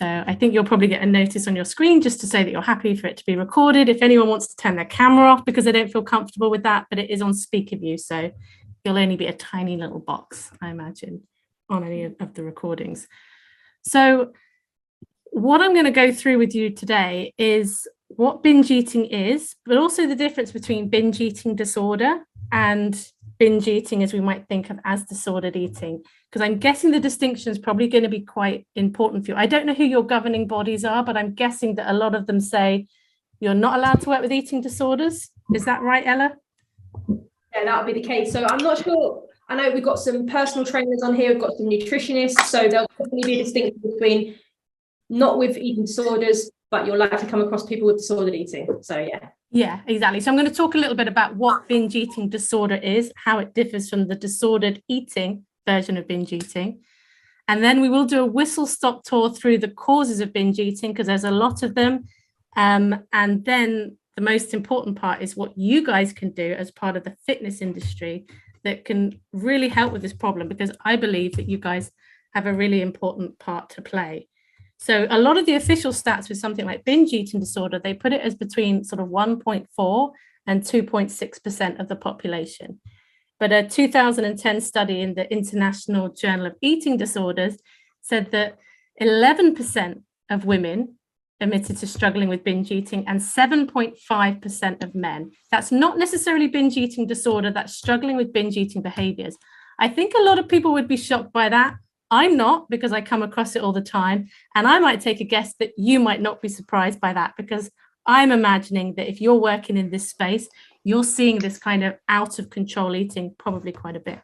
So I think you'll probably get a notice on your screen just to say that you're happy for it to be recorded. If anyone wants to turn their camera off because they don't feel comfortable with that, but it is on speaker view, so you'll only be a tiny little box, I imagine, on any of the recordings. So what I'm going to go through with you today is what binge eating is, but also the difference between binge eating disorder and binge eating as we might think of as disordered eating, because I'm guessing the distinction is probably going to be quite important for you. I don't know who your governing bodies are, but I'm guessing that a lot of them say you're not allowed to work with eating disorders. Is that right, Ella? Yeah, that would be the case. So I'm not sure. I know we've got some personal trainers on here, we've got some nutritionists, so there'll definitely be a distinction between not with eating disorders, but you'll likely come across people with disordered eating. So yeah, exactly. So I'm going to talk a little bit about what binge eating disorder is, how it differs from the disordered eating version of binge eating, and then we will do a whistle-stop tour through the causes of binge eating, because there's a lot of them, and then the most important part is what you guys can do as part of the fitness industry that can really help with this problem, because I believe that you guys have a really important part to play. So a lot of the official stats with something like binge eating disorder, they put it as between sort of 1.4 and 2.6% of the population. But a 2010 study in the International Journal of Eating Disorders said that 11% of women admitted to struggling with binge eating and 7.5% of men. That's not necessarily binge eating disorder, that's struggling with binge eating behaviors. I think a lot of people would be shocked by that. I'm not, because I come across it all the time. And I might take a guess that you might not be surprised by that, because I'm imagining that if you're working in this space, you're seeing this kind of out of control eating probably quite a bit.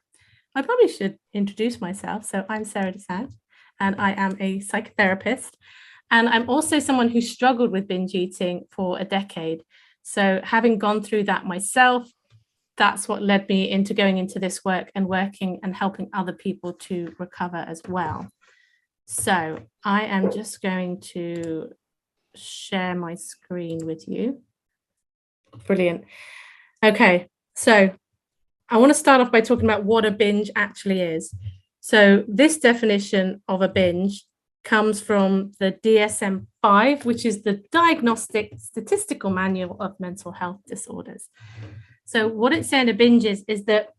I probably should introduce myself. So I'm Sarah Desant, and I am a psychotherapist. And I'm also someone who struggled with binge eating for a decade. So having gone through that myself, that's what led me into going into this work and working and helping other people to recover as well. So I am just going to share my screen with you. Brilliant. Okay, so I want to start off by talking about what a binge actually is. So this definition of a binge comes from the DSM-5, which is the Diagnostic Statistical Manual of Mental Health Disorders. So what it's saying a binge is that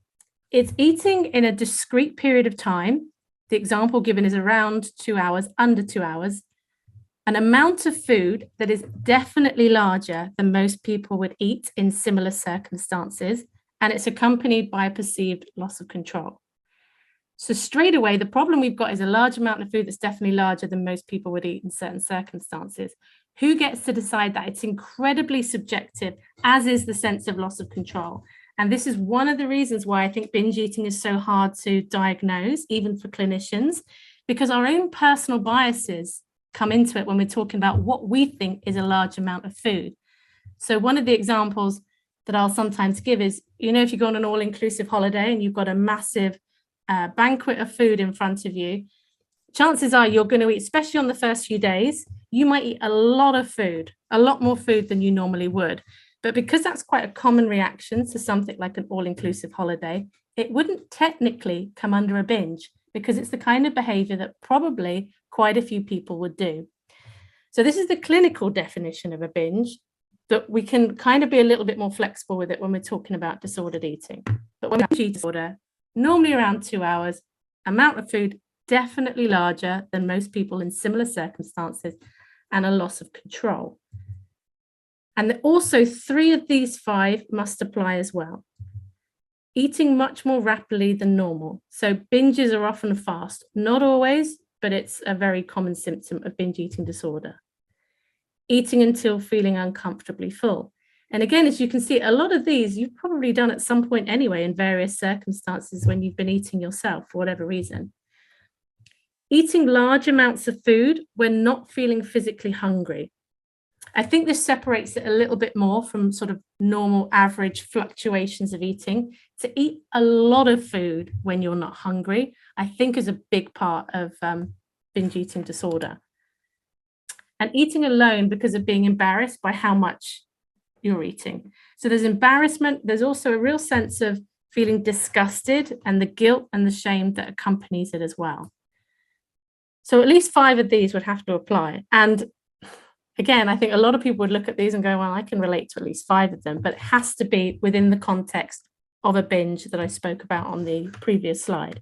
it's eating in a discrete period of time. The example given is around 2 hours, under 2 hours, an amount of food that is definitely larger than most people would eat in similar circumstances, and it's accompanied by a perceived loss of control. So straight away, the problem we've got is a large amount of food that's definitely larger than most people would eat in certain circumstances. Who gets to decide that? It's incredibly subjective, as is the sense of loss of control. And this is one of the reasons why I think binge eating is so hard to diagnose, even for clinicians, because our own personal biases come into it when we're talking about what we think is a large amount of food. So one of the examples that I'll sometimes give is, if you go on an all-inclusive holiday and you've got a massive banquet of food in front of you, chances are you're going to eat, especially on the first few days, you might eat a lot of food, a lot more food than you normally would. But because that's quite a common reaction to something like an all-inclusive holiday, it wouldn't technically come under a binge, because it's the kind of behavior that probably quite a few people would do. So this is the clinical definition of a binge, that we can kind of be a little bit more flexible with it when we're talking about disordered eating. But when we eat disorder, normally around 2 hours, amount of food definitely larger than most people in similar circumstances, and a loss of control. And also 3 of these 5 must apply as well. Eating much more rapidly than normal. So binges are often fast, not always, but it's a very common symptom of binge eating disorder. Eating until feeling uncomfortably full. And again, as you can see, a lot of these you've probably done at some point anyway in various circumstances when you've been eating yourself for whatever reason. Eating large amounts of food when not feeling physically hungry. I think this separates it a little bit more from sort of normal average fluctuations of eating. To eat a lot of food when you're not hungry, I think is a big part of binge eating disorder. And eating alone because of being embarrassed by how much you're eating. So there's embarrassment. There's also a real sense of feeling disgusted and the guilt and the shame that accompanies it as well. So at least 5 of these would have to apply. And again, I think a lot of people would look at these and go, well, I can relate to at least 5 of them, but it has to be within the context of a binge that I spoke about on the previous slide.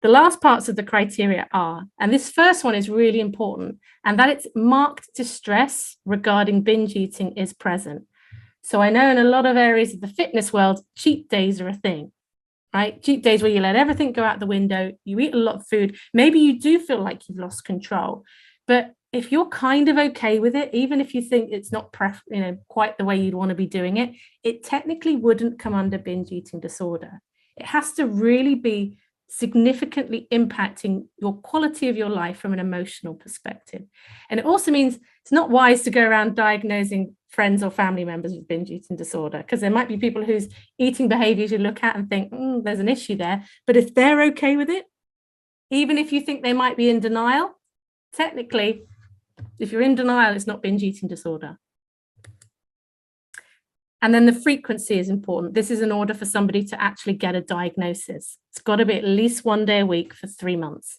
The last parts of the criteria are, and this first one is really important, and that it's marked distress regarding binge eating is present. So I know in a lot of areas of the fitness world, cheat days are a thing, right? Cheat days where you let everything go out the window, you eat a lot of food, maybe you do feel like you've lost control, but if you're kind of okay with it, even if you think it's not quite the way you'd want to be doing it, it technically wouldn't come under binge eating disorder. It has to really be significantly impacting your quality of your life from an emotional perspective. And it also means it's not wise to go around diagnosing friends or family members with binge eating disorder, because there might be people whose eating behaviors you look at and think, there's an issue there. But if they're okay with it, even if you think they might be in denial, technically, if you're in denial, it's not binge eating disorder. And then the frequency is important. This is in order for somebody to actually get a diagnosis. It's got to be at least 1 day a week for 3 months.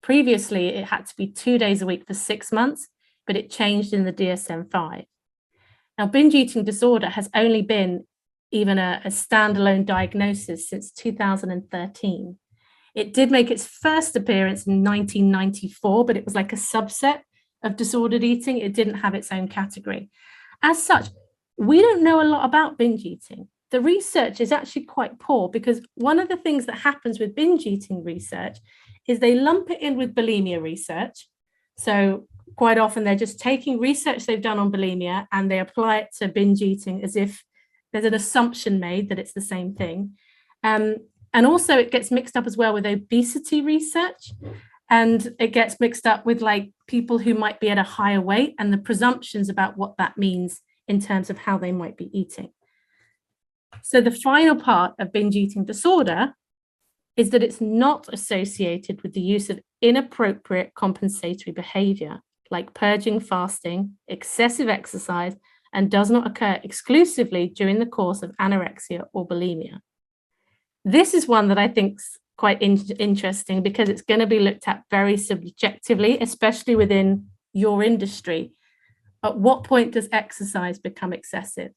Previously, it had to be 2 days a week for 6 months, but it changed in the DSM-5. Now, binge eating disorder has only been even a standalone diagnosis since 2013. It did make its first appearance in 1994, but it was like a subset of disordered eating. It didn't have its own category. As such, we don't know a lot about binge eating. The research is actually quite poor, because one of the things that happens with binge eating research is they lump it in with bulimia research. So quite often they're just taking research they've done on bulimia and they apply it to binge eating as if there's an assumption made that it's the same thing. And also it gets mixed up as well with obesity research. And it gets mixed up with like people who might be at a higher weight and the presumptions about what that means in terms of how they might be eating. So the final part of binge eating disorder is that it's not associated with the use of inappropriate compensatory behavior, like purging, fasting, excessive exercise, and does not occur exclusively during the course of anorexia or bulimia. This is one that I think's quite interesting, because it's going to be looked at very subjectively, especially within your industry. At what point does exercise become excessive?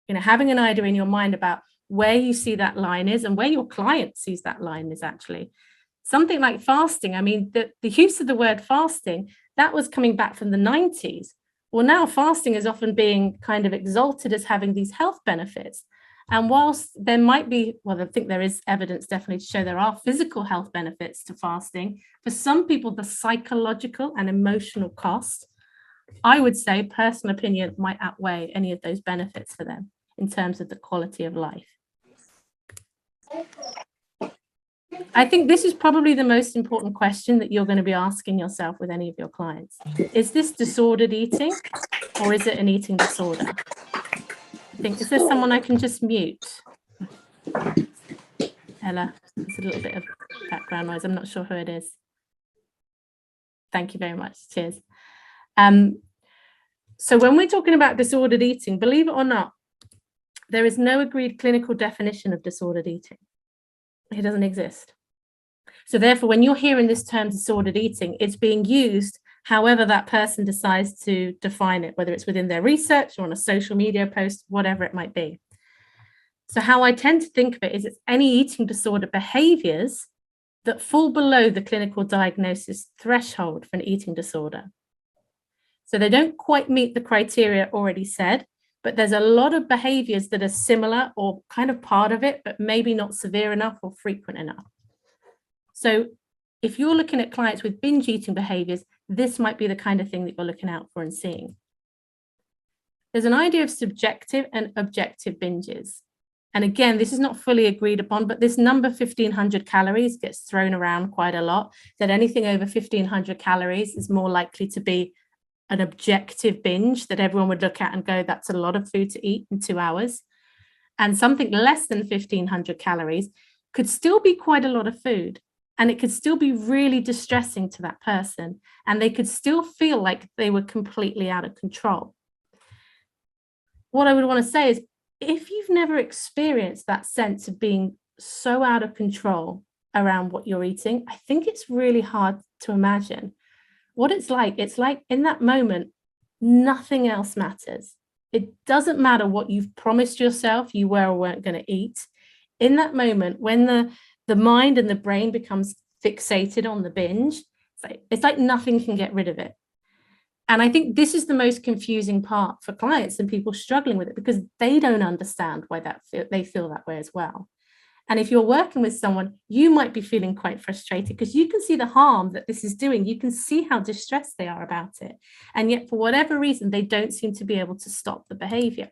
Having an idea in your mind about where you see that line is and where your client sees that line is actually. Something like fasting, I mean, the use of the word fasting, that was coming back from the 90s. Well, now fasting is often being kind of exalted as having these health benefits. And whilst there might be, well, I think there is evidence definitely to show there are physical health benefits to fasting, for some people, the psychological and emotional cost, I would say, personal opinion, might outweigh any of those benefits for them in terms of the quality of life. I think this is probably the most important question that you're going to be asking yourself with any of your clients. Is this disordered eating, or is it an eating disorder? I think, is there someone I can just mute? Ella, there's a little bit of background noise. I'm not sure who it is. Thank you very much. Cheers. So when we're talking about disordered eating, believe it or not, there is no agreed clinical definition of disordered eating. It doesn't exist. So therefore, when you're hearing this term disordered eating, it's being used however that person decides to define it, whether it's within their research or on a social media post, whatever it might be. So how I tend to think of it is it's any eating disorder behaviors that fall below the clinical diagnosis threshold for an eating disorder. So they don't quite meet the criteria already said, but there's a lot of behaviors that are similar or kind of part of it, but maybe not severe enough or frequent enough. So if you're looking at clients with binge eating behaviors, this might be the kind of thing that you're looking out for and seeing. There's an idea of subjective and objective binges. And again, this is not fully agreed upon, but this number 1,500 calories gets thrown around quite a lot, that anything over 1,500 calories is more likely to be an objective binge that everyone would look at and go, that's a lot of food to eat in 2 hours. And something less than 1,500 calories could still be quite a lot of food. And it could still be really distressing to that person. And they could still feel like they were completely out of control. What I would want to say is, if you've never experienced that sense of being so out of control around what you're eating, I think it's really hard to imagine what it's like. It's like in that moment, nothing else matters. It doesn't matter what you've promised yourself you were or weren't going to eat. In that moment, when the mind and the brain becomes fixated on the binge, it's like nothing can get rid of it. And I think this is the most confusing part for clients and people struggling with it, because they don't understand why they feel that way as well. And if you're working with someone, you might be feeling quite frustrated because you can see the harm that this is doing. You can see how distressed they are about it. And yet, for whatever reason, they don't seem to be able to stop the behavior.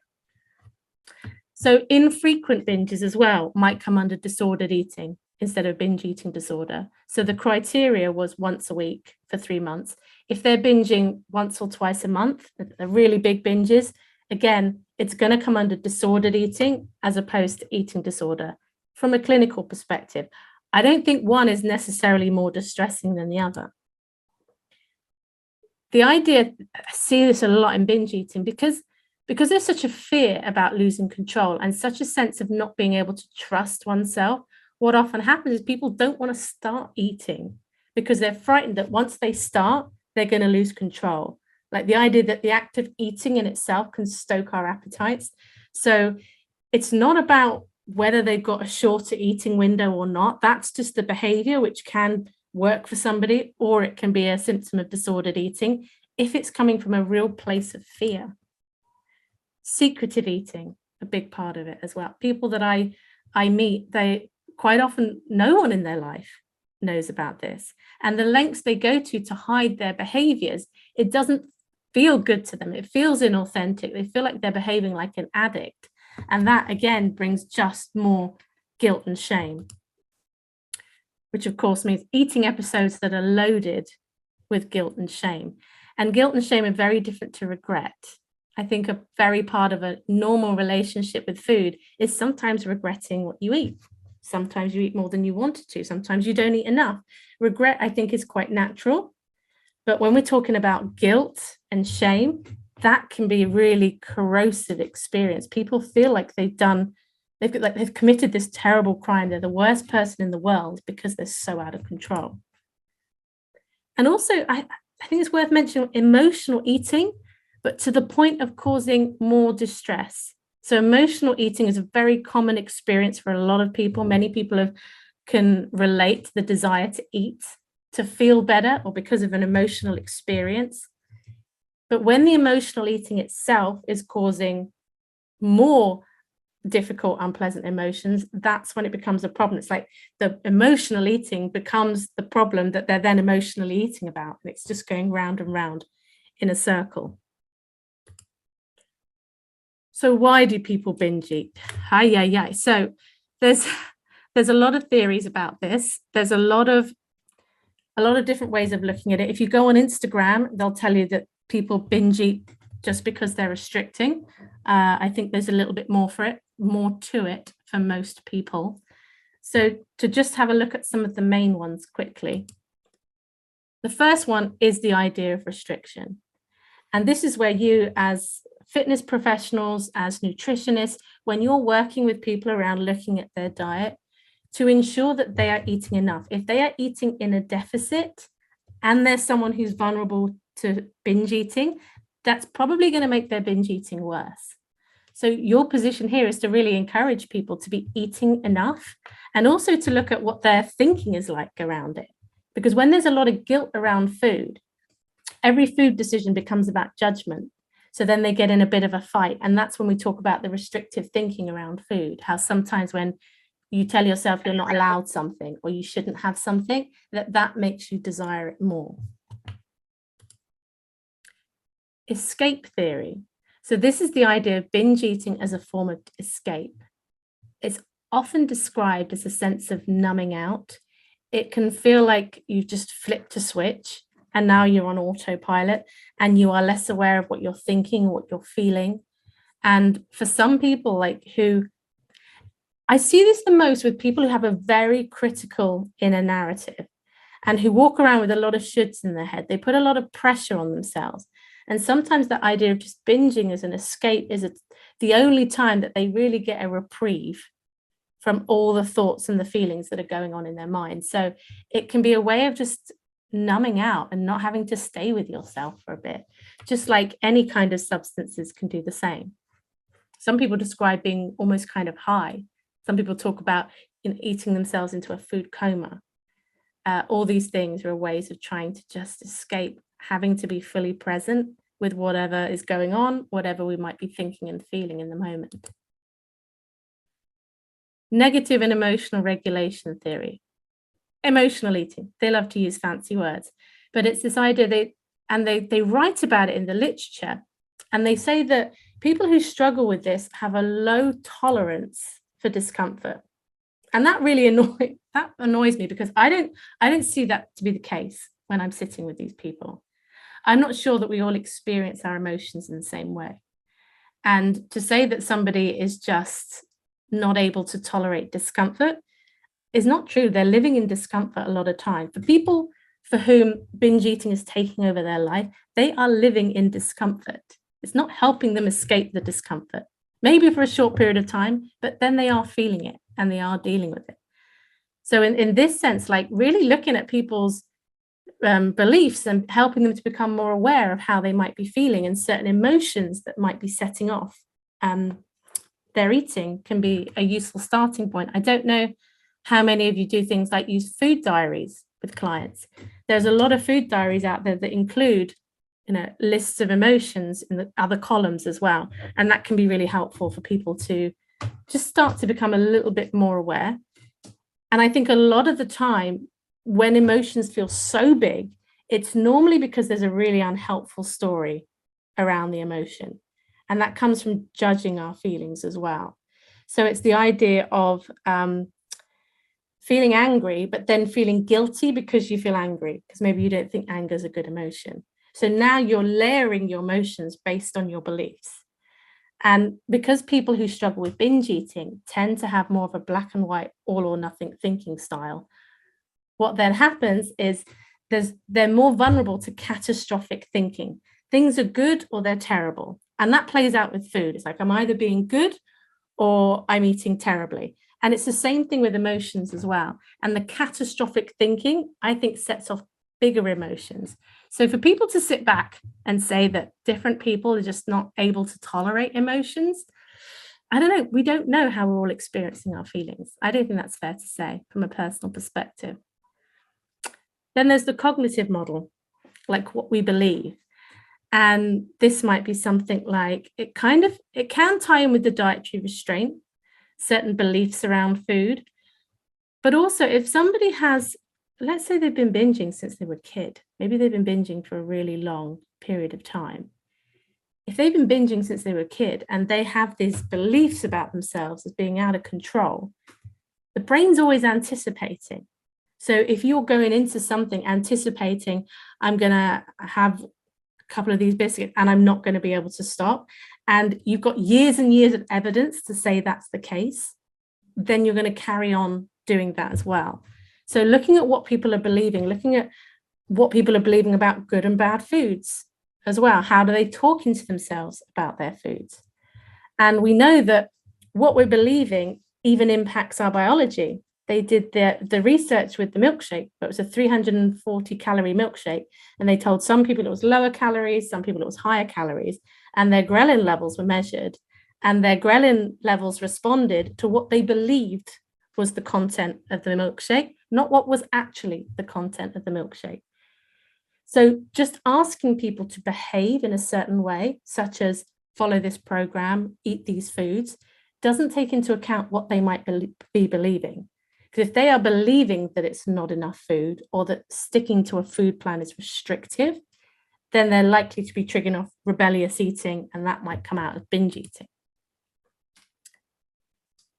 So infrequent binges as well might come under disordered eating instead of binge eating disorder. So the criteria was once a week for 3 months. If they're binging once or twice a month, the really big binges, again, it's going to come under disordered eating as opposed to eating disorder. From a clinical perspective, I don't think one is necessarily more distressing than the other. The idea, I see this a lot in binge eating because there's such a fear about losing control and such a sense of not being able to trust oneself. What often happens is people don't want to start eating because they're frightened that once they start, they're going to lose control. Like the idea that the act of eating in itself can stoke our appetites. So it's not about whether they've got a shorter eating window or not. That's just the behavior which can work for somebody, or it can be a symptom of disordered eating if it's coming from a real place of fear. Secretive eating, a big part of it as well. People that I meet, they quite often, no one in their life knows about this. And the lengths they go to hide their behaviors, it doesn't feel good to them. It feels inauthentic. They feel like they're behaving like an addict. And that, again, brings just more guilt and shame, which, of course, means eating episodes that are loaded with guilt and shame. And guilt and shame are very different to regret. I think a very part of a normal relationship with food is sometimes regretting what you eat. Sometimes you eat more than you wanted to. Sometimes you don't eat enough. Regret, I think, is quite natural. But when we're talking about guilt and shame, that can be a really corrosive experience. People feel like they've committed this terrible crime. They're the worst person in the world because they're so out of control. And also, I think it's worth mentioning emotional eating, but to the point of causing more distress. So emotional eating is a very common experience for a lot of people. Many people can relate to the desire to eat, to feel better, or because of an emotional experience. But when the emotional eating itself is causing more difficult, unpleasant emotions, that's when it becomes a problem. It's like the emotional eating becomes the problem that they're then emotionally eating about. And it's just going round and round in a circle. So why do people binge eat? So there's a lot of theories about this. There's a lot of different ways of looking at it. If you go on Instagram, they'll tell you that people binge eat just because they're restricting. I think there's a little bit more to it for most people. So to just have a look at some of the main ones quickly. The first one is the idea of restriction. And this is where you, as fitness professionals, as nutritionists, when you're working with people around looking at their diet, to ensure that they are eating enough. If they are eating in a deficit and there's someone who's vulnerable to binge eating, that's probably going to make their binge eating worse. So your position here is to really encourage people to be eating enough and also to look at what their thinking is like around it. Because when there's a lot of guilt around food, every food decision becomes about judgment. So then they get in a bit of a fight. And that's when we talk about the restrictive thinking around food, how sometimes when you tell yourself you're not allowed something or you shouldn't have something, that makes you desire it more. Escape theory. So this is the idea of binge eating as a form of escape. It's often described as a sense of numbing out. It can feel like you've just flipped a switch and now you're on autopilot and you are less aware of what you're thinking, what you're feeling. And for some people, I see this the most with people who have a very critical inner narrative and who walk around with a lot of shoulds in their head. They put a lot of pressure on themselves. And sometimes the idea of just binging as an escape is the only time that they really get a reprieve from all the thoughts and the feelings that are going on in their mind. So it can be a way of just numbing out and not having to stay with yourself for a bit, just like any kind of substances can do the same. Some people describe being almost kind of high. Some people talk about eating themselves into a food coma. All these things are ways of trying to just escape having to be fully present with whatever is going on, whatever we might be thinking and feeling in the moment. Negative and emotional regulation theory. Emotional eating. They love to use fancy words, but it's this idea they write about it in the literature, and they say that people who struggle with this have a low tolerance for discomfort. And that really annoys me, because I don't see that to be the case when I'm sitting with these people. I'm not sure that we all experience our emotions in the same way. And to say that somebody is just not able to tolerate discomfort is not true. They're living in discomfort a lot of time. For people for whom binge eating is taking over their life, they are living in discomfort. It's not helping them escape the discomfort, maybe for a short period of time, but then they are feeling it and they are dealing with it. So in this sense, like really looking at people's beliefs and helping them to become more aware of how they might be feeling and certain emotions that might be setting off their eating can be a useful starting point. I don't know how many of you do things like use food diaries with clients. There's a lot of food diaries out there that include lists of emotions in the other columns as well. And that can be really helpful for people to just start to become a little bit more aware. And I think a lot of the time when emotions feel so big, it's normally because there's a really unhelpful story around the emotion. And that comes from judging our feelings as well. So it's the idea of feeling angry, but then feeling guilty because you feel angry, because maybe you don't think anger is a good emotion. So now you're layering your emotions based on your beliefs. And because people who struggle with binge eating tend to have more of a black and white, all or nothing thinking style, what then happens is they're more vulnerable to catastrophic thinking. Things are good or they're terrible. And that plays out with food. It's like, I'm either being good or I'm eating terribly. And it's the same thing with emotions as well. And the catastrophic thinking, I think, sets off bigger emotions. So for people to sit back and say that different people are just not able to tolerate emotions, I don't know. We don't know how we're all experiencing our feelings. I don't think that's fair to say from a personal perspective. Then there's the cognitive model, like what we believe. And this might be something like, it can tie in with the dietary restraint, certain beliefs around food. But also if somebody has, let's say they've been binging since they were a kid, maybe they've been binging for a really long period of time. If they've been binging since they were a kid and they have these beliefs about themselves as being out of control, the brain's always anticipating. So if you're going into something anticipating, I'm going to have a couple of these biscuits and I'm not going to be able to stop, and you've got years and years of evidence to say that's the case, then you're going to carry on doing that as well. So looking at what people are believing, looking at what people are believing about good and bad foods as well. How do they talk into themselves about their foods? And we know that what we're believing even impacts our biology. They did the research with the milkshake. It was a 340 calorie milkshake. And they told some people it was lower calories, some people it was higher calories. And their ghrelin levels were measured. And their ghrelin levels responded to what they believed was the content of the milkshake, not what was actually the content of the milkshake. So just asking people to behave in a certain way, such as follow this program, eat these foods, doesn't take into account what they might be believing. Because if they are believing that it's not enough food or that sticking to a food plan is restrictive, then they're likely to be triggering off rebellious eating, and that might come out as binge eating.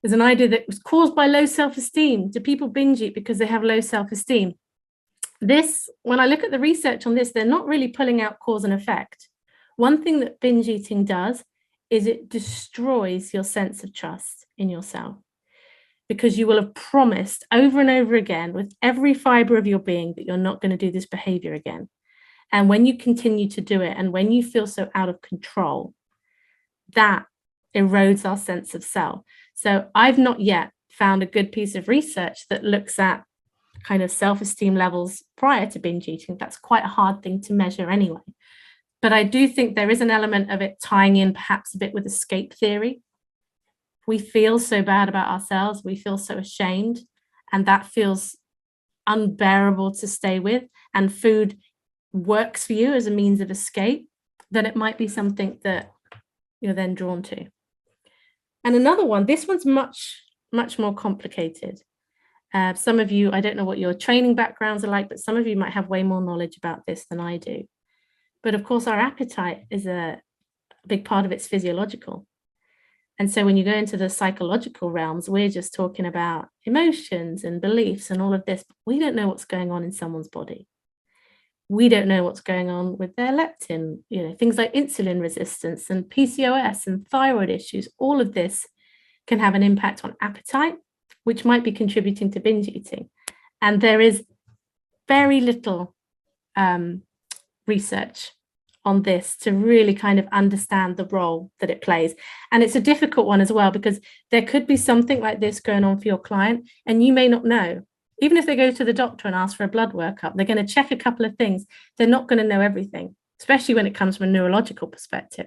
There's an idea that it was caused by low self-esteem. Do people binge eat because they have low self-esteem? This, when I look at the research on this, they're not really pulling out cause and effect. One thing that binge eating does is it destroys your sense of trust in yourself, because you will have promised over and over again with every fiber of your being that you're not going to do this behavior again. And when you continue to do it, and when you feel so out of control, that erodes our sense of self. So I've not yet found a good piece of research that looks at kind of self-esteem levels prior to binge eating. That's quite a hard thing to measure anyway. But I do think there is an element of it tying in perhaps a bit with escape theory. We feel so bad about ourselves, we feel so ashamed, and that feels unbearable to stay with, and food works for you as a means of escape, then it might be something that you're then drawn to. And another one, this one's much more complicated. Some of you, I don't know what your training backgrounds are like, but some of you might have way more knowledge about this than I do. But of course, our appetite is a big part of it's physiological. And so when you go into the psychological realms, we're just talking about emotions and beliefs and all of this, but we don't know what's going on in someone's body. We don't know what's going on with their leptin, things like insulin resistance and PCOS and thyroid issues. All of this can have an impact on appetite, which might be contributing to binge eating. And there is very little research on this to really kind of understand the role that it plays. And it's a difficult one as well, because there could be something like this going on for your client and you may not know. Even if they go to the doctor and ask for a blood workup, they're going to check a couple of things. They're not going to know everything, especially when it comes from a neurological perspective.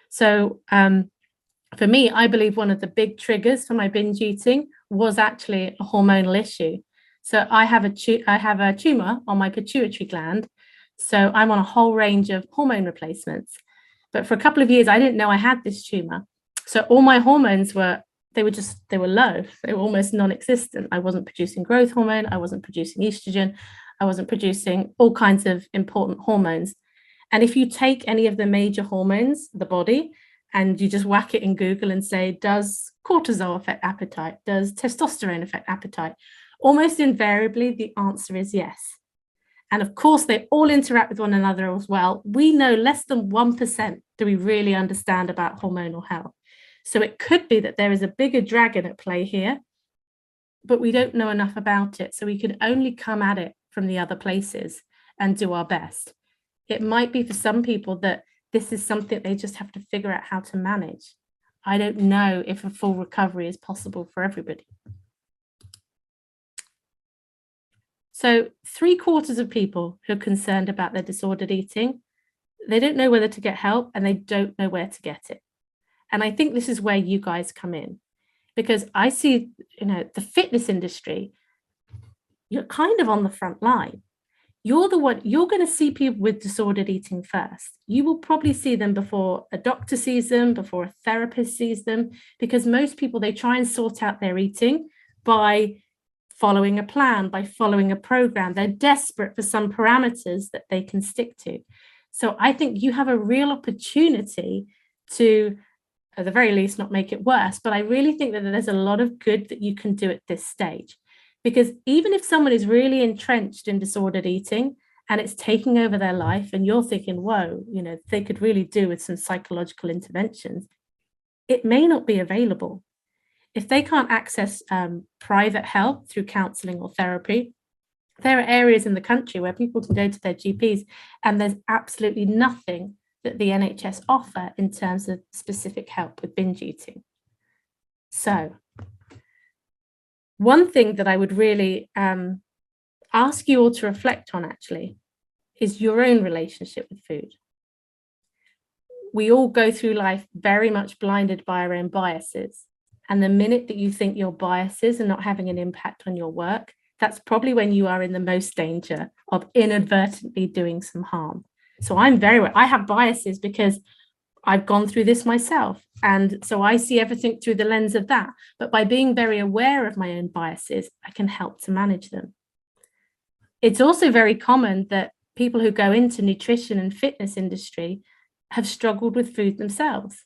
So for me, I believe one of the big triggers for my binge eating was actually a hormonal issue. So I have a tumor on my pituitary gland. So I'm on a whole range of hormone replacements. But for a couple of years, I didn't know I had this tumor. So all my hormones were low. They were almost non-existent. I wasn't producing growth hormone. I wasn't producing estrogen. I wasn't producing all kinds of important hormones. And if you take any of the major hormones, the body, and you just whack it in Google and say, does cortisol affect appetite? Does testosterone affect appetite? Almost invariably, the answer is yes. And of course, they all interact with one another as well. We know less than 1% do we really understand about hormonal health. So it could be that there is a bigger dragon at play here, but we don't know enough about it. So we can only come at it from the other places and do our best. It might be for some people that this is something they just have to figure out how to manage. I don't know if a full recovery is possible for everybody. So 3/4 of people who are concerned about their disordered eating, they don't know whether to get help and they don't know where to get it. And I think this is where you guys come in, because I see, the fitness industry, you're kind of on the front line. You're going to see people with disordered eating first. You will probably see them before a doctor sees them, before a therapist sees them, because most people, they try and sort out their eating by following a plan, by following a program. They're desperate for some parameters that they can stick to. So I think you have a real opportunity to, at the very least, not make it worse. But I really think that there's a lot of good that you can do at this stage. Because even if someone is really entrenched in disordered eating and it's taking over their life and you're thinking, whoa, they could really do with some psychological interventions, it may not be available. If they can't access private help through counselling or therapy, there are areas in the country where people can go to their GPs and there's absolutely nothing that the NHS offer in terms of specific help with binge eating. So one thing that I would really ask you all to reflect on actually is your own relationship with food. We all go through life very much blinded by our own biases. And the minute that you think your biases are not having an impact on your work, that's probably when you are in the most danger of inadvertently doing some harm. So I have biases because I've gone through this myself. And so I see everything through the lens of that. But by being very aware of my own biases, I can help to manage them. It's also very common that people who go into nutrition and fitness industry have struggled with food themselves.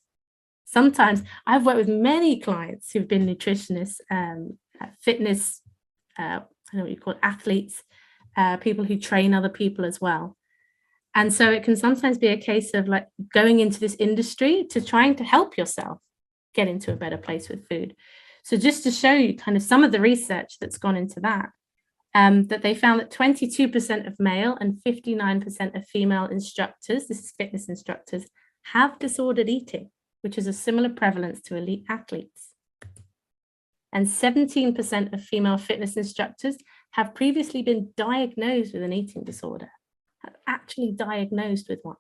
Sometimes I've worked with many clients who've been nutritionists, fitness, I don't know what you call it, athletes, people who train other people as well. And so it can sometimes be a case of like going into this industry to trying to help yourself get into a better place with food. So just to show you kind of some of the research that's gone into that, that they found that 22% of male and 59% of female instructors, this is fitness instructors, have disordered eating, which is a similar prevalence to elite athletes. And 17% of female fitness instructors have previously been diagnosed with an eating disorder, actually diagnosed with one.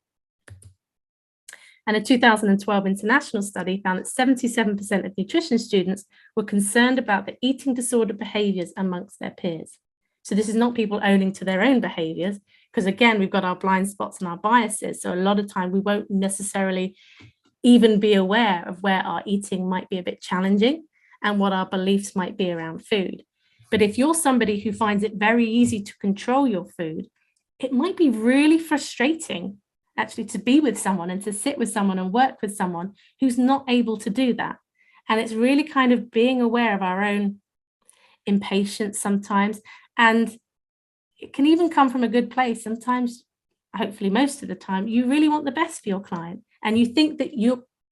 And a 2012 international study found that 77% of nutrition students were concerned about the eating disorder behaviors amongst their peers. So this is not people owning to their own behaviors, because again, we've got our blind spots and our biases. So a lot of time we won't necessarily even be aware of where our eating might be a bit challenging and what our beliefs might be around food. But if you're somebody who finds it very easy to control your food, it might be really frustrating actually to be with someone and to sit with someone and work with someone who's not able to do that. And it's really kind of being aware of our own impatience sometimes. And it can even come from a good place. Sometimes, hopefully most of the time, you really want the best for your client. And you think that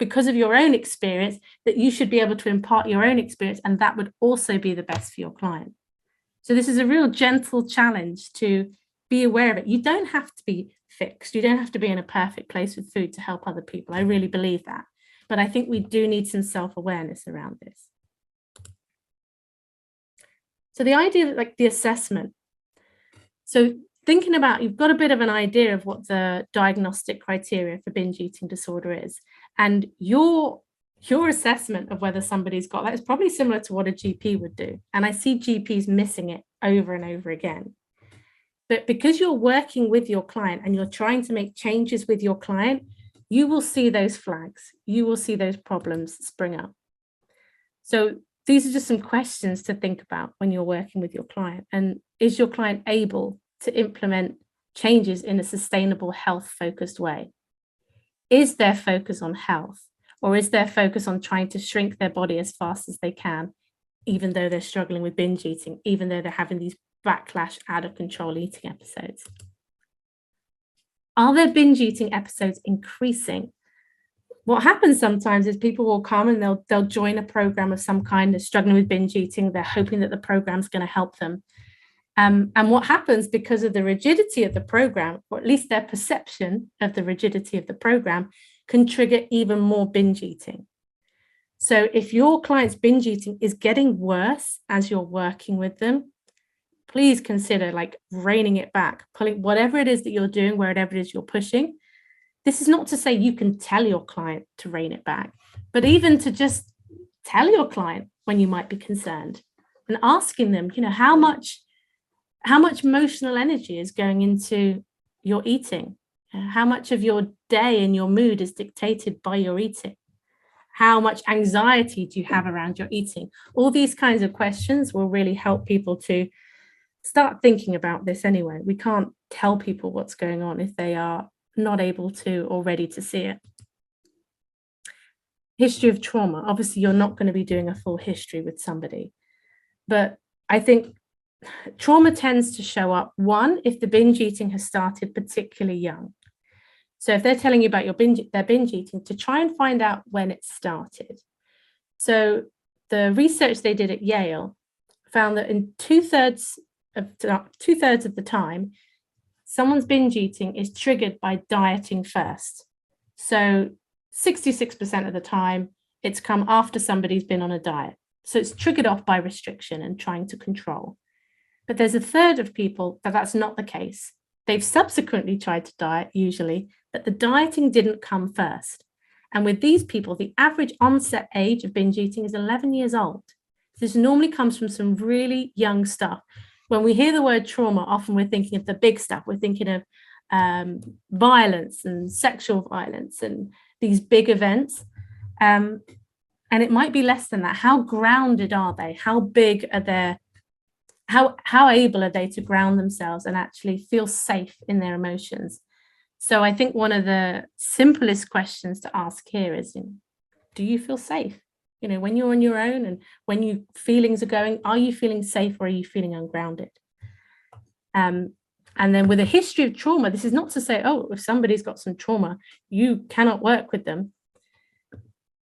because of your own experience, that you should be able to impart your own experience, and that would also be the best for your client. So this is a real gentle challenge to be aware of it. You don't have to be fixed. You don't have to be in a perfect place with food to help other people. I really believe that. But I think we do need some self-awareness around this. So the idea of like the assessment. So thinking about, you've got a bit of an idea of what the diagnostic criteria for binge eating disorder is. And your assessment of whether somebody's got that is probably similar to what a GP would do. And I see GPs missing it over and over again. But because you're working with your client and you're trying to make changes with your client, you will see those flags. You will see those problems spring up. So these are just some questions to think about when you're working with your client. And is your client able to implement changes in a sustainable, health-focused way? Is their focus on health, or is their focus on trying to shrink their body as fast as they can, even though they're struggling with binge eating, even though they're having these backlash, out of control eating episodes? Are their binge eating episodes increasing? What happens sometimes is people will come and they'll join a program of some kind. They're struggling with binge eating. They're hoping that the program's going to help them. And what happens, because of the rigidity of the program, or at least their perception of the rigidity of the program, can trigger even more binge eating. So if your client's binge eating is getting worse as you're working with them, please consider like reining it back, pulling whatever it is that you're doing, wherever it is you're pushing. This is not to say you can tell your client to rein it back, but even to just tell your client when you might be concerned and asking them, how much emotional energy is going into your eating? How much of your day and your mood is dictated by your eating? How much anxiety do you have around your eating? All these kinds of questions will really help people to start thinking about this anyway. We can't tell people what's going on if they are not able to or ready to see it. History of trauma. Obviously, you're not going to be doing a full history with somebody, but I think trauma tends to show up, one, if the binge eating has started particularly young. So if they're telling you about their binge eating, to try and find out when it started. So the research they did at Yale found that in two-thirds of the time, someone's binge eating is triggered by dieting first. So 66% of the time, it's come after somebody's been on a diet. So it's triggered off by restriction and trying to control. But there's a third of people that's not the case. They've subsequently tried to diet, usually, but the dieting didn't come first. And with these people, the average onset age of binge eating is 11 years old. This normally comes from some really young stuff. When we hear the word trauma, often we're thinking of the big stuff. We're thinking of violence and sexual violence and these big events. And it might be less than that. How grounded are they? How big are their how able are they to ground themselves and actually feel safe in their emotions? So I think one of the simplest questions to ask here is, do you feel safe? When you're on your own and when your feelings are going, are you feeling safe or are you feeling ungrounded? And then with a history of trauma, this is not to say, if somebody's got some trauma, you cannot work with them.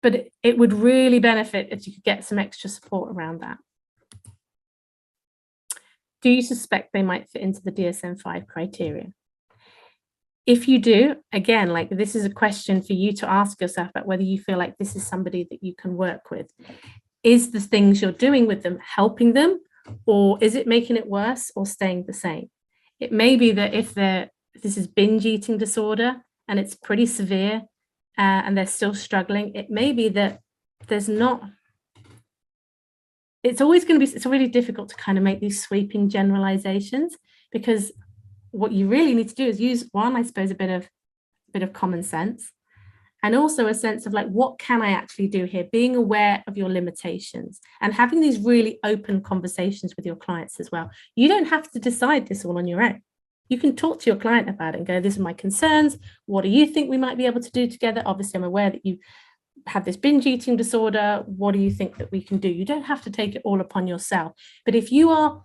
But it would really benefit if you could get some extra support around that. Do you suspect they might fit into the DSM-5 criteria? If you do, again, this is a question for you to ask yourself about whether you feel like this is somebody that you can work with. is the things you're doing with them helping them, or is it making it worse or staying the same? It may be that if this is binge eating disorder and it's pretty severe and they're still struggling, it may be that there's not. It's really difficult to kind of make these sweeping generalizations, because what you really need to do is use, one, I suppose, a bit of common sense, and also a sense of like, what can I actually do here? Being aware of your limitations and having these really open conversations with your clients as well. You don't have to decide this all on your own. You can talk to your client about it and go, these are my concerns. What do you think we might be able to do together? Obviously, I'm aware that you have this binge eating disorder. What do you think that we can do? You don't have to take it all upon yourself. But if you are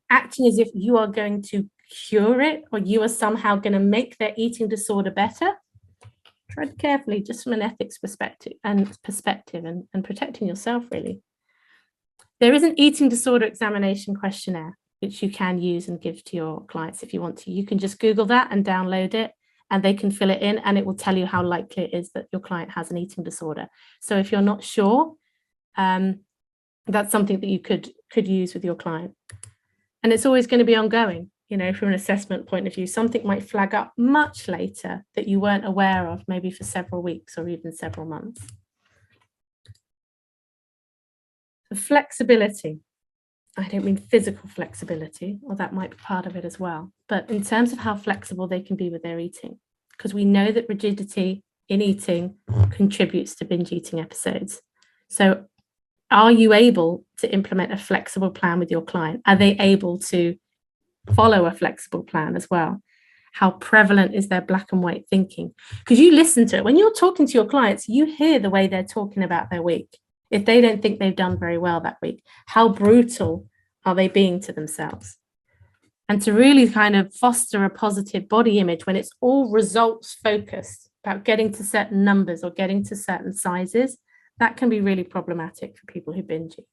acting as if you are going to cure it, or you are somehow going to make their eating disorder better, tread carefully, just from an ethics perspective and protecting yourself, really. There is an eating disorder examination questionnaire which you can use and give to your clients if you want to. You can just Google that and download it, and they can fill it in, and it will tell you how likely it is that your client has an eating disorder. So if you're not sure, that's something that you could use with your client. And it's always going to be ongoing, you know, from an assessment point of view. Something might flag up much later that you weren't aware of, maybe for several weeks or even several months. The flexibility. I don't mean physical flexibility, or that might be part of it as well, but in terms of how flexible they can be with their eating, because we know that rigidity in eating contributes to binge eating episodes. So are you able to implement a flexible plan with your client? Are they able to follow a flexible plan as well? How prevalent is their black and white thinking? Because you listen to it. When you're talking to your clients, you hear the way they're talking about their week. If they don't think they've done very well that week, how brutal are they being to themselves? And to really kind of foster a positive body image when it's all results focused, about getting to certain numbers or getting to certain sizes, that can be really problematic for people who binge eat.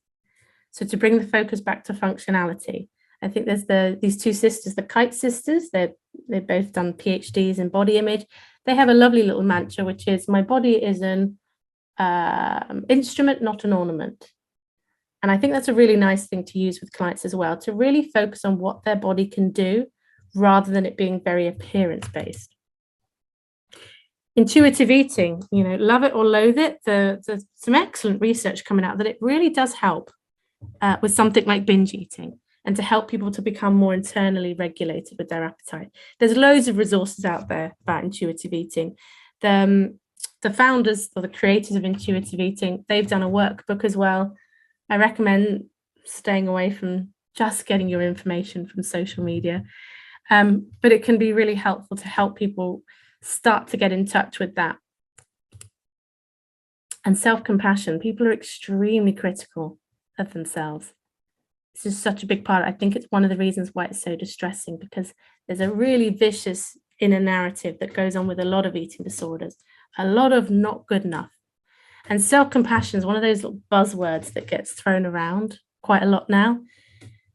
So to bring the focus back to functionality, I think there's these two sisters, the Kite sisters. They've both done PhDs in body image. They have a lovely little mantra, which is, my body is an instrument, not an ornament. And I think that's a really nice thing to use with clients as well, to really focus on what their body can do rather than it being very appearance based. Intuitive eating, you know, love it or loathe it, there's some excellent research coming out that it really does help with something like binge eating, and to help people to become more internally regulated with their appetite. There's loads of resources out there about intuitive eating. The founders or the creators of intuitive eating, they've done a workbook as well. I recommend staying away from just getting your information from social media, but it can be really helpful to help people start to get in touch with that. And self-compassion. People are extremely critical of themselves. This is such a big part. I think it's one of the reasons why it's so distressing, because there's a really vicious inner narrative that goes on with a lot of eating disorders, a lot of not good enough. And self-compassion is one of those little buzzwords that gets thrown around quite a lot now.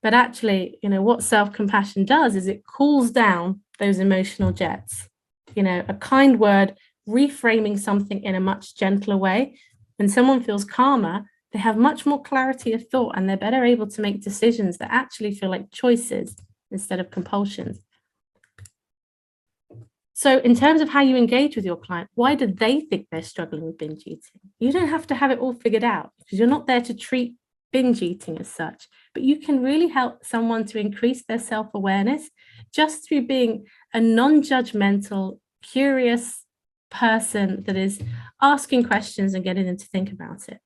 But actually, you know, what self-compassion does is it cools down those emotional jets. You know, a kind word, reframing something in a much gentler way. When someone feels calmer, they have much more clarity of thought, and they're better able to make decisions that actually feel like choices instead of compulsions. So in terms of how you engage with your client, why do they think they're struggling with binge eating? You don't have to have it all figured out, because you're not there to treat binge eating as such, but you can really help someone to increase their self-awareness just through being a non-judgmental, curious person that is asking questions and getting them to think about it.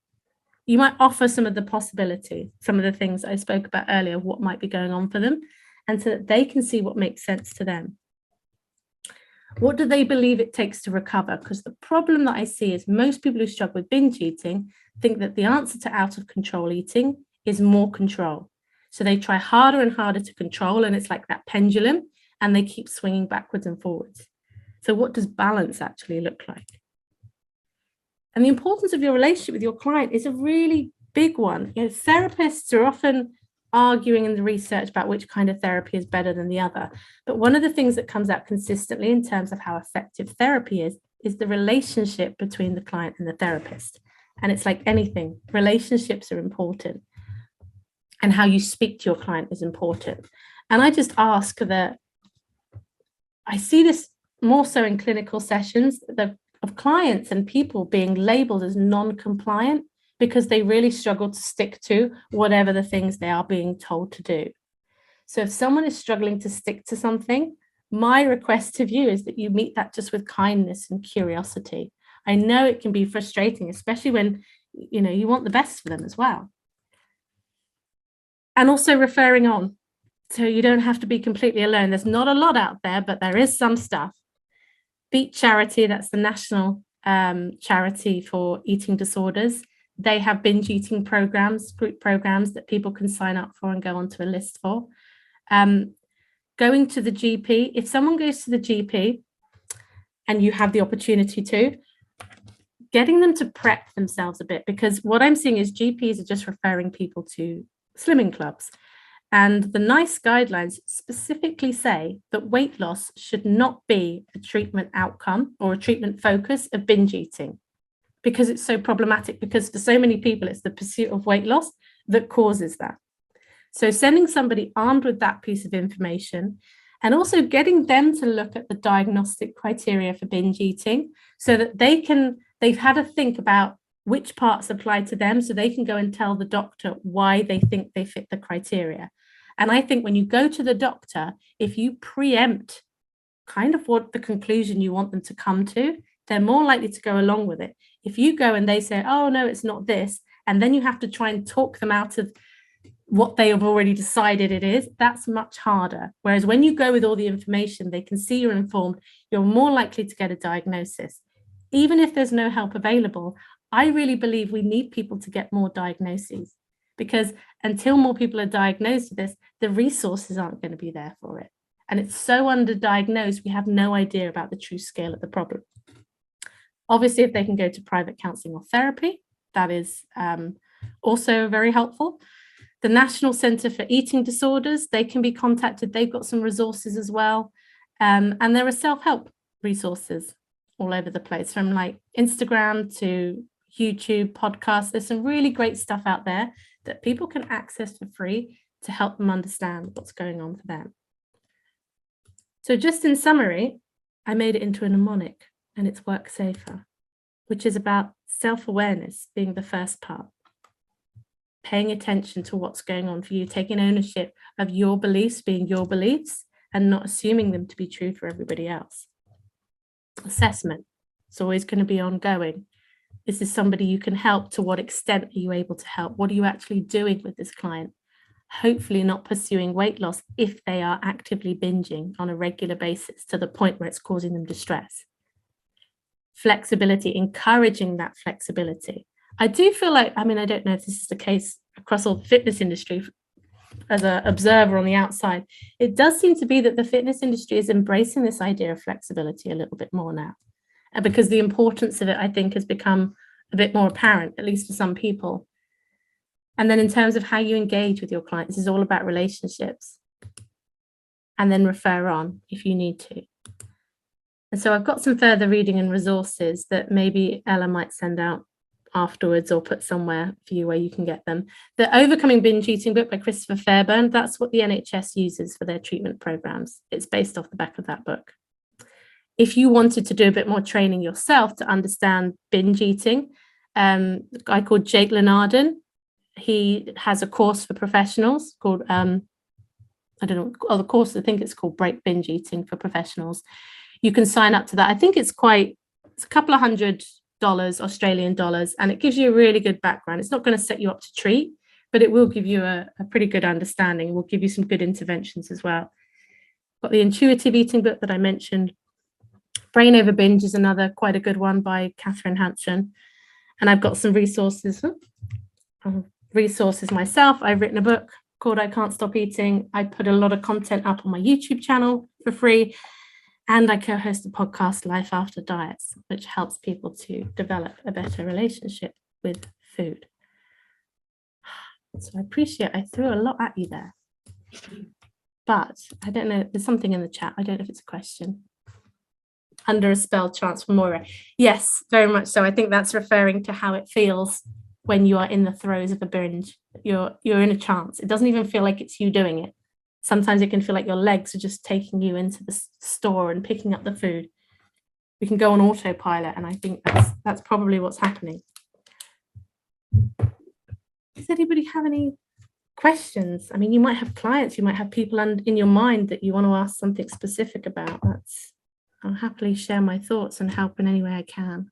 You might offer some of the possibilities, some of the things I spoke about earlier, what might be going on for them, and so that they can see what makes sense to them. What do they believe it takes to recover? Because the problem that I see is most people who struggle with binge eating think that the answer to out of control eating is more control. So they try harder and harder to control, and it's like that pendulum, and they keep swinging backwards and forwards. So what does balance actually look like? And the importance of your relationship with your client is a really big one. You know, therapists are often arguing in the research about which kind of therapy is better than the other. But one of the things that comes out consistently in terms of how effective therapy is the relationship between the client and the therapist. And it's like anything, relationships are important, and how you speak to your client is important. And I just ask that, I see this more so in clinical sessions of clients and people being labeled as non-compliant because they really struggle to stick to whatever the things they are being told to do. So if someone is struggling to stick to something, my request of you is that you meet that just with kindness and curiosity. I know it can be frustrating, especially when you want the best for them as well. And also referring on. So you don't have to be completely alone. There's not a lot out there, but there is some stuff. Beat Charity, that's the national charity for eating disorders. They have binge eating programs, group programs that people can sign up for and go onto a list for. Going to the GP, if someone goes to the GP and you have the opportunity to, getting them to prep themselves a bit, because what I'm seeing is GPs are just referring people to slimming clubs. And the NICE guidelines specifically say that weight loss should not be a treatment outcome or a treatment focus of binge eating, because it's so problematic, because for so many people, it's the pursuit of weight loss that causes that. So sending somebody armed with that piece of information, and also getting them to look at the diagnostic criteria for binge eating so that they've had to think about which parts apply to them, so they can go and tell the doctor why they think they fit the criteria. And I think when you go to the doctor, if you preempt kind of what the conclusion you want them to come to, they're more likely to go along with it. If you go and they say, oh, no, it's not this, and then you have to try and talk them out of what they have already decided it is, that's much harder. Whereas when you go with all the information, they can see you're informed, you're more likely to get a diagnosis. Even if there's no help available, I really believe we need people to get more diagnoses, because until more people are diagnosed with this, the resources aren't going to be there for it. And it's so underdiagnosed, we have no idea about the true scale of the problem. Obviously, if they can go to private counselling or therapy, that is also very helpful. The National Centre for Eating Disorders, they can be contacted. They've got some resources as well. And there are self-help resources all over the place, from like Instagram to YouTube, podcasts. There's some really great stuff out there that people can access for free to help them understand what's going on for them. So just in summary, I made it into a mnemonic, and it's work safer, which is about self-awareness being the first part. Paying attention to what's going on for you, taking ownership of your beliefs being your beliefs and not assuming them to be true for everybody else. Assessment, it's always going to be ongoing. This is somebody you can help. To what extent are you able to help? What are you actually doing with this client? Hopefully not pursuing weight loss if they are actively binging on a regular basis to the point where it's causing them distress. Flexibility, encouraging that flexibility. I do feel like, I don't know if this is the case across all the fitness industry, as an observer on the outside, it does seem to be that the fitness industry is embracing this idea of flexibility a little bit more now. Because the importance of it, I think, has become a bit more apparent, at least for some people. And then in terms of how you engage with your clients, is all about relationships. And then refer on if you need to. And so I've got some further reading and resources that maybe Ella might send out afterwards or put somewhere for you where you can get them. The Overcoming Binge Eating book by Christopher Fairbairn, that's what the NHS uses for their treatment programs. It's based off the back of that book. If you wanted to do a bit more training yourself to understand binge eating, a guy called Jake Lenarden, he has a course for professionals called, the course, I think it's called Break Binge Eating for Professionals. You can sign up to that. I think it's a couple of $100 Australian dollars, and it gives you a really good background. It's not going to set you up to treat, but it will give you a pretty good understanding. It will give you some good interventions as well. Got the Intuitive Eating book that I mentioned. Brain Over Binge is another quite a good one by Catherine Hanson. And I've got some resources myself. I've written a book called I Can't Stop Eating. I put a lot of content up on my YouTube channel for free. And I co-host a podcast, Life After Diets, which helps people to develop a better relationship with food. So I appreciate I threw a lot at you there. But I don't know, there's something in the chat. I don't know if it's a question. under a spell chance from Moira. Yes, very much so. I think that's referring to how it feels when you are in the throes of a binge. You're in a trance. It doesn't even feel like it's you doing it. Sometimes it can feel like your legs are just taking you into the store and picking up the food. We can go on autopilot, and I think that's probably what's happening. Does anybody have any questions? I mean, you might have clients, you might have people in your mind that you want to ask something specific about. I'll happily share my thoughts and help in any way I can.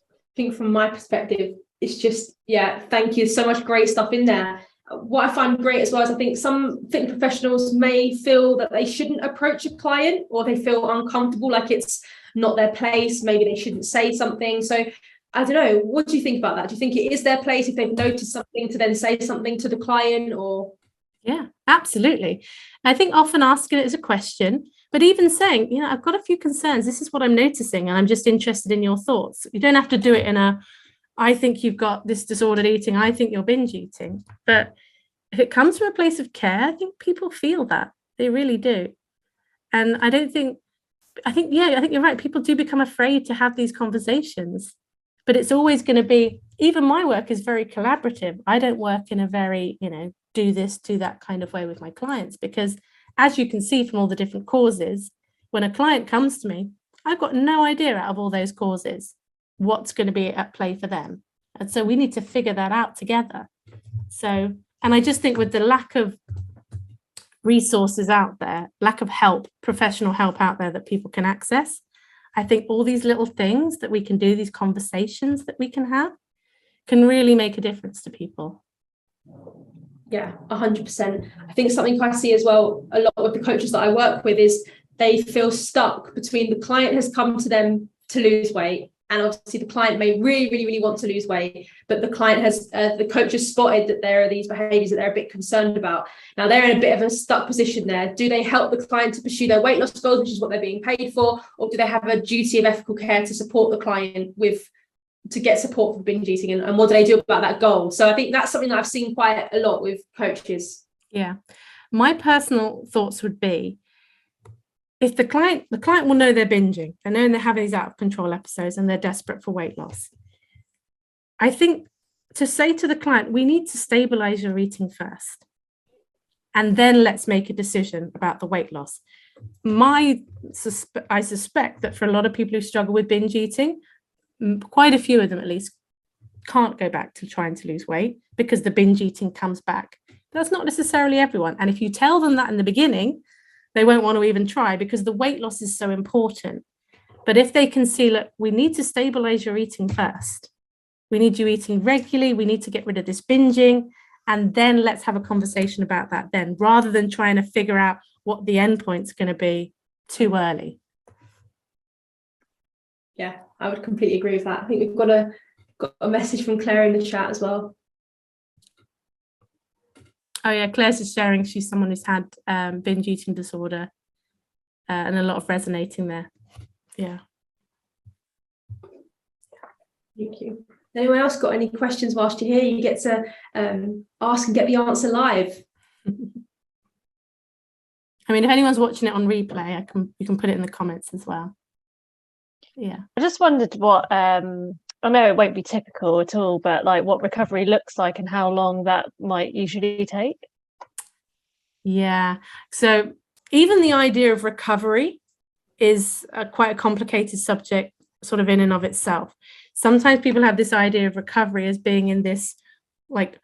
I think from my perspective, it's just, thank you. So much great stuff in there. What I find great as well is I think some fitness professionals may feel that they shouldn't approach a client, or they feel uncomfortable, like it's not their place. Maybe they shouldn't say something. So I don't know. What do you think about that? Do you think it is their place if they've noticed something to then say something to the client? Or yeah, absolutely. I think often asking it as a question, but even saying, I've got a few concerns. This is what I'm noticing, and I'm just interested in your thoughts. You don't have to do it in I think you've got this disordered eating, I think you're binge eating. But if it comes from a place of care, I think people feel that. They really do. And I think you're right. People do become afraid to have these conversations. But it's always going to be, even my work is very collaborative. I don't work in a very, do this, do that kind of way with my clients, because as you can see from all the different causes, when a client comes to me, I've got no idea out of all those causes what's going to be at play for them. And so we need to figure that out together. So, and I just think with the lack of resources out there, lack of help, professional help out there that people can access, I think all these little things that we can do, these conversations that we can have, can really make a difference to people. Yeah, 100%. I think something I see as well a lot with the coaches that I work with is they feel stuck between the client has come to them to lose weight, and obviously the client may really, really, really want to lose weight, but the client has, the coach has spotted that there are these behaviours that they're a bit concerned about. Now they're in a bit of a stuck position there. Do they help the client to pursue their weight loss goals, which is what they're being paid for, or do they have a duty of ethical care to support the client to get support for binge eating, and what do they do about that goal? So I think that's something that I've seen quite a lot with coaches. Yeah, my personal thoughts would be, if the client will know they're binging, they know they're having these out of control episodes and they're desperate for weight loss. I think to say to the client, we need to stabilize your eating first, and then let's make a decision about the weight loss. I suspect that for a lot of people who struggle with binge eating, quite a few of them at least can't go back to trying to lose weight because the binge eating comes back. That's not necessarily everyone. And if you tell them that in the beginning, they won't want to even try, because the weight loss is so important. But if they can see, look, we need to stabilize your eating first. We need you eating regularly. We need to get rid of this binging. And then let's have a conversation about that then, rather than trying to figure out what the end point's going to be too early. Yeah, I would completely agree with that. I think we've got a message from Claire in the chat as well. Oh yeah, Claire's just sharing she's someone who's had binge eating disorder, and a lot of resonating there. Yeah. Thank you. Anyone else got any questions whilst you're here? You get to ask and get the answer live. I mean, if anyone's watching it on replay, you can put it in the comments as well. Yeah. I just wondered what I know it won't be typical at all, but like what recovery looks like and how long that might usually take. Yeah. So even the idea of recovery is quite a complicated subject, sort of in and of itself. Sometimes people have this idea of recovery as being in this like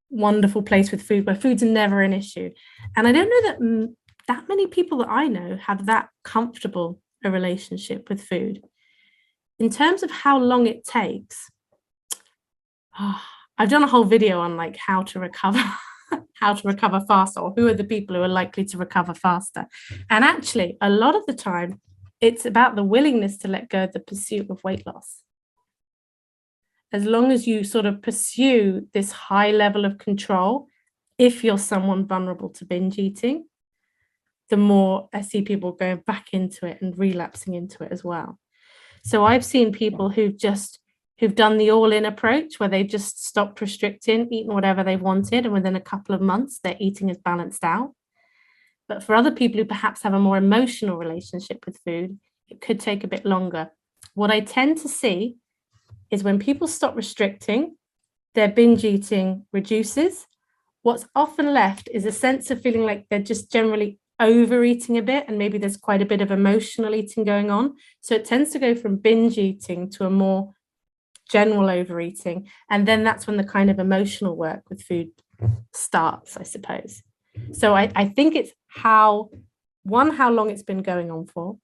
wonderful place with food where food's never an issue. And I don't know that many people that I know have that comfortable a relationship with food. In terms of how long it takes, I've done a whole video on like how to recover faster, or who are the people who are likely to recover faster. And actually, a lot of the time, it's about the willingness to let go of the pursuit of weight loss. As long as you sort of pursue this high level of control, if you're someone vulnerable to binge eating, the more I see people going back into it and relapsing into it as well. So I've seen people who've done the all-in approach, where they've just stopped restricting, eaten whatever they've wanted, and within a couple of months, their eating is balanced out. But for other people who perhaps have a more emotional relationship with food, it could take a bit longer. What I tend to see is when people stop restricting, their binge eating reduces. What's often left is a sense of feeling like they're just generally overeating a bit, and maybe there's quite a bit of emotional eating going on. So it tends to go from binge eating to a more general overeating. And then that's when the kind of emotional work with food starts, I suppose. So I think it's how long it's been going on for,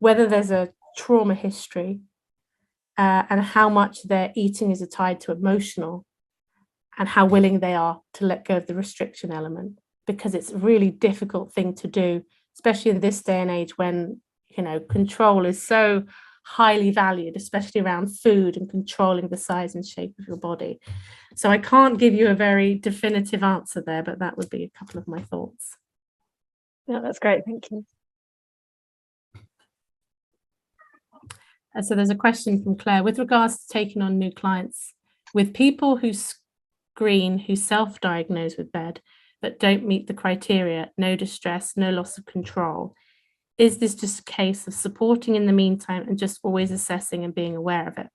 whether there's a trauma history, and how much their eating is tied to emotional, and how willing they are to let go of the restriction element, because it's a really difficult thing to do, especially in this day and age when, control is so highly valued, especially around food and controlling the size and shape of your body. So I can't give you a very definitive answer there, but that would be a couple of my thoughts. Yeah, that's great. Thank you. So there's a question from Claire with regards to taking on new clients with people who screen, who self-diagnose with BED but don't meet the criteria, no distress, no loss of control. Is this just a case of supporting in the meantime and just always assessing and being aware of it?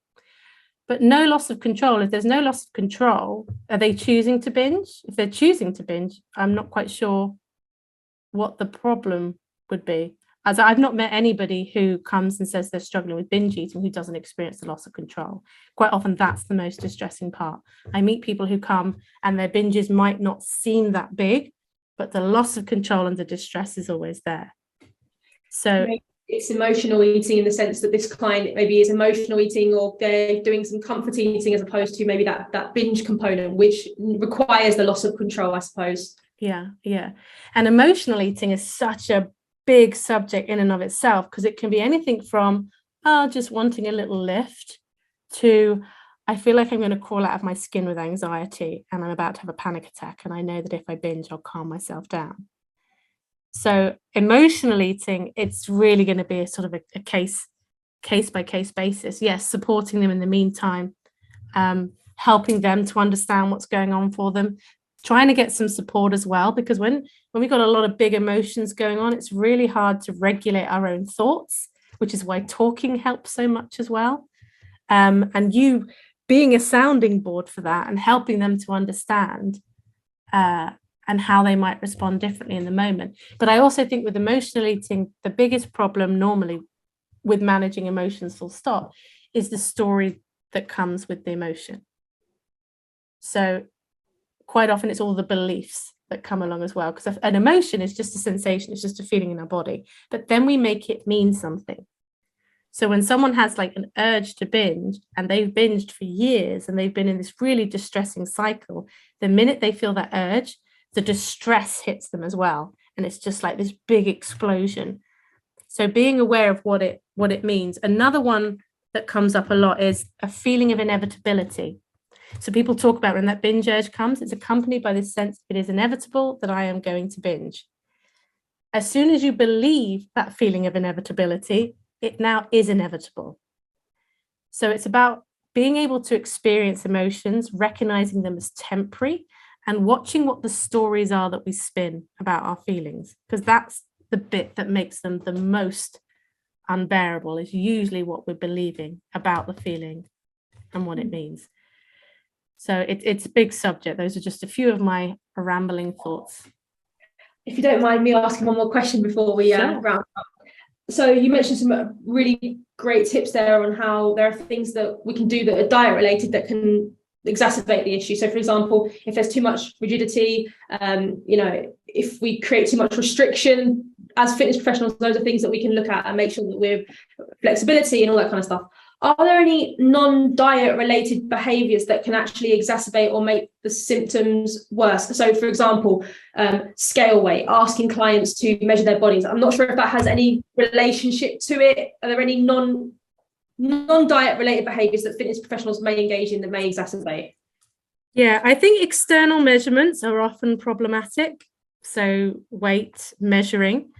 But no loss of control, if there's no loss of control, are they choosing to binge? If they're choosing to binge, I'm not quite sure what the problem would be. As I've not met anybody who comes and says they're struggling with binge eating who doesn't experience the loss of control. Quite often that's the most distressing part. I meet people who come and their binges might not seem that big, but the loss of control and the distress is always there. So maybe it's emotional eating in the sense that this client maybe is emotional eating, or they're doing some comfort eating as opposed to maybe that binge component, which requires the loss of control, I suppose. Yeah. And emotional eating is such a big subject in and of itself, because it can be anything from just wanting a little lift to I feel like I'm going to crawl out of my skin with anxiety and I'm about to have a panic attack, and I know that if I binge I'll calm myself down. So emotional eating, it's really going to be a sort of a case by case basis. Yes, supporting them in the meantime, helping them to understand what's going on for them, trying to get some support as well, because when we've got a lot of big emotions going on, it's really hard to regulate our own thoughts, which is why talking helps so much as well. And you being a sounding board for that and helping them to understand and how they might respond differently in the moment. But I also think with emotional eating, the biggest problem normally with managing emotions full stop is the story that comes with the emotion. So quite often it's all the beliefs that come along as well, because an emotion is just a sensation, it's just a feeling in our body, but then we make it mean something. So when someone has like an urge to binge and they've binged for years and they've been in this really distressing cycle, the minute they feel that urge, the distress hits them as well, and it's just like this big explosion. So being aware of what it means. Another one that comes up a lot is a feeling of inevitability. So people talk about when that binge urge comes, it's accompanied by this sense it is inevitable that I am going to binge. As soon as you believe that feeling of inevitability, it now is inevitable. So it's about being able to experience emotions, recognizing them as temporary, and watching what the stories are that we spin about our feelings, because that's the bit that makes them the most unbearable, is usually what we're believing about the feeling and what it means. So it's a big subject. Those are just a few of my rambling thoughts. If you don't mind me asking one more question before we Sure. round up. So you mentioned some really great tips there on how there are things that we can do that are diet related that can exacerbate the issue. So for example, if there's too much rigidity, if we create too much restriction as fitness professionals, those are things that we can look at and make sure that we're flexibility and all that kind of stuff. Are there any non-diet related behaviours that can actually exacerbate or make the symptoms worse? So for example, scale weight, asking clients to measure their bodies. I'm not sure if that has any relationship to it. Are there any non-diet related behaviours that fitness professionals may engage in that may exacerbate? Yeah, I think external measurements are often problematic. So weight measuring,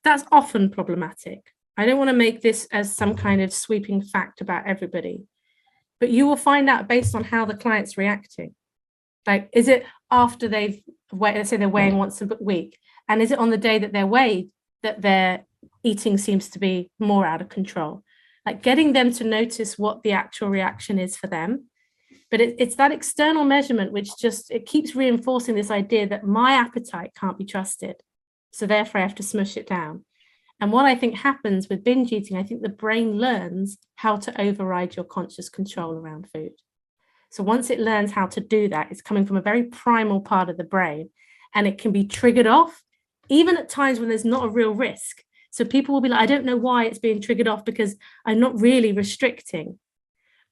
that's often problematic. I don't want to make this as some kind of sweeping fact about everybody, but you will find out based on how the client's reacting. Like, is it after let's say they're weighing once a week, And is it on the day that they're weighed that their eating seems to be more out of control? Like getting them to notice what the actual reaction is for them. But it's that external measurement which just, it keeps reinforcing this idea that my appetite can't be trusted. So therefore I have to smush it down. And what I think happens with binge eating, I think the brain learns how to override your conscious control around food. So once it learns how to do that, it's coming from a very primal part of the brain, and it can be triggered off, even at times when there's not a real risk. So people will be like, I don't know why it's being triggered off because I'm not really restricting.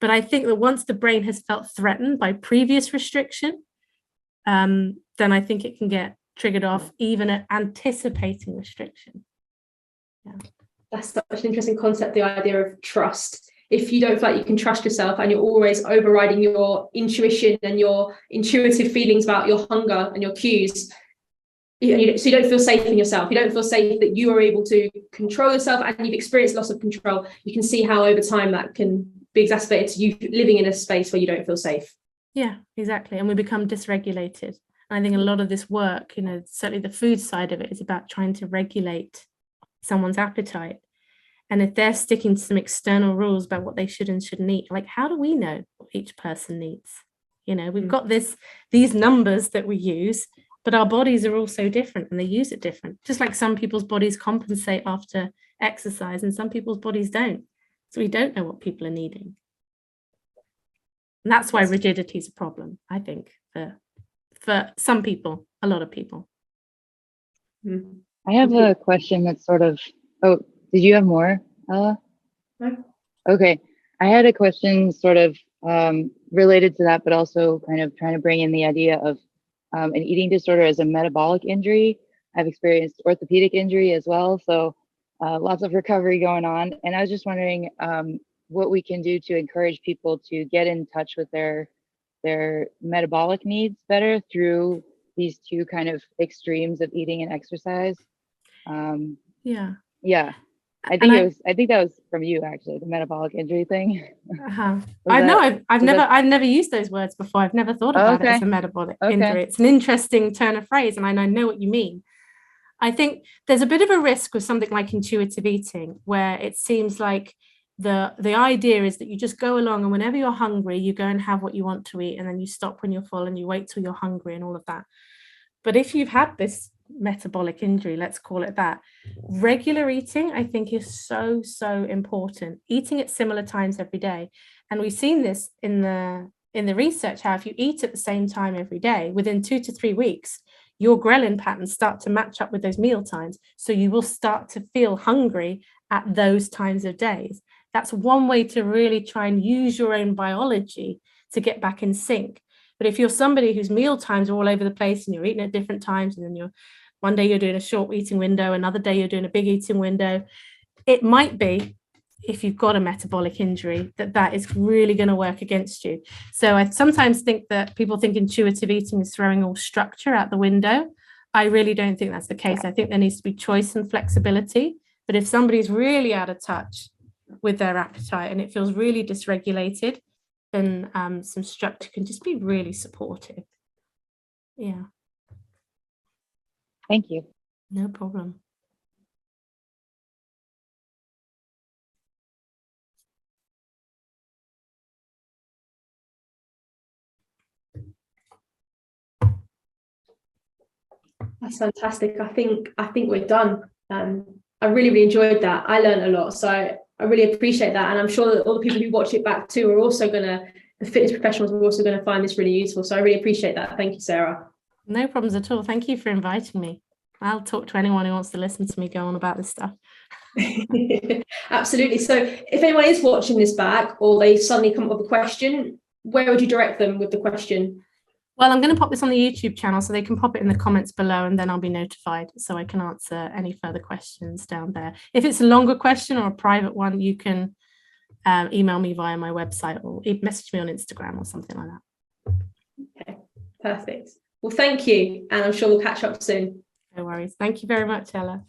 But I think that once the brain has felt threatened by previous restriction, then I think it can get triggered off even at anticipating restriction. Yeah. That's such an interesting concept, the idea of trust. If you don't feel like you can trust yourself and you're always overriding your intuition and your intuitive feelings about your hunger and your cues, so you don't feel safe in yourself. You don't feel safe that you are able to control yourself, and you've experienced loss of control. You can see how over time that can be exacerbated to you living in a space where you don't feel safe. Yeah, exactly. And we become dysregulated. I think a lot of this work, certainly the food side of it, is about trying to regulate someone's appetite. And if they're sticking to some external rules about what they should and shouldn't eat, like how do we know what each person needs? We've got these numbers that we use, but our bodies are all so different and they use it different. Just like some people's bodies compensate after exercise and some people's bodies don't. So we don't know what people are needing. And that's why rigidity is a problem, I think, for some people, a lot of people. I have a question that's sort of, oh, did you have more, Ella? No. Okay. I had a question sort of related to that, but also kind of trying to bring in the idea of an eating disorder as a metabolic injury. I've experienced orthopedic injury as well. So lots of recovery going on. And I was just wondering what we can do to encourage people to get in touch with their metabolic needs better through these two kind of extremes of eating and exercise. Yeah. I think that was from you, actually, the metabolic injury thing. I've never used those words before. I've never thought about it as a metabolic injury. It's an interesting turn of phrase, and I know what you mean. I think there's a bit of a risk with something like intuitive eating, where it seems like the idea is that you just go along, and whenever you're hungry, you go and have what you want to eat, and then you stop when you're full and you wait till you're hungry and all of that. But if you've had this metabolic injury, let's call it that, regular eating, I think, is so important. Eating at similar times every day. And we've seen this in the research, how if you eat at the same time every day, within 2 to 3 weeks, your ghrelin patterns start to match up with those meal times. So you will start to feel hungry at those times of days. That's one way to really try and use your own biology to get back in sync. But if you're somebody whose meal times are all over the place and you're eating at different times, and then one day you're doing a short eating window, another day you're doing a big eating window, it might be, if you've got a metabolic injury, that is really going to work against you. So I sometimes think that people think intuitive eating is throwing all structure out the window. I really don't think that's the case. I think there needs to be choice and flexibility. But if somebody's really out of touch with their appetite and it feels really dysregulated, then some structure can just be really supportive. Yeah. Thank you. No problem. That's fantastic. I think we're done. I really enjoyed that. I learned a lot, so I really appreciate that, and I'm sure that all the people who watch it back too are also the fitness professionals are also going to find this really useful. So I really appreciate that. Thank you, Sarah. No problems at all. Thank you for inviting me. I'll talk to anyone who wants to listen to me go on about this stuff. Absolutely. So if anyone is watching this back, or they suddenly come up with a question, where would you direct them with the question? Well, I'm going to pop this on the YouTube channel, so they can pop it in the comments below, and then I'll be notified so I can answer any further questions down there. If it's a longer question or a private one, you can email me via my website or message me on Instagram or something like that. Okay, perfect. Well, thank you, and I'm sure we'll catch up soon. No worries. Thank you very much, Ella.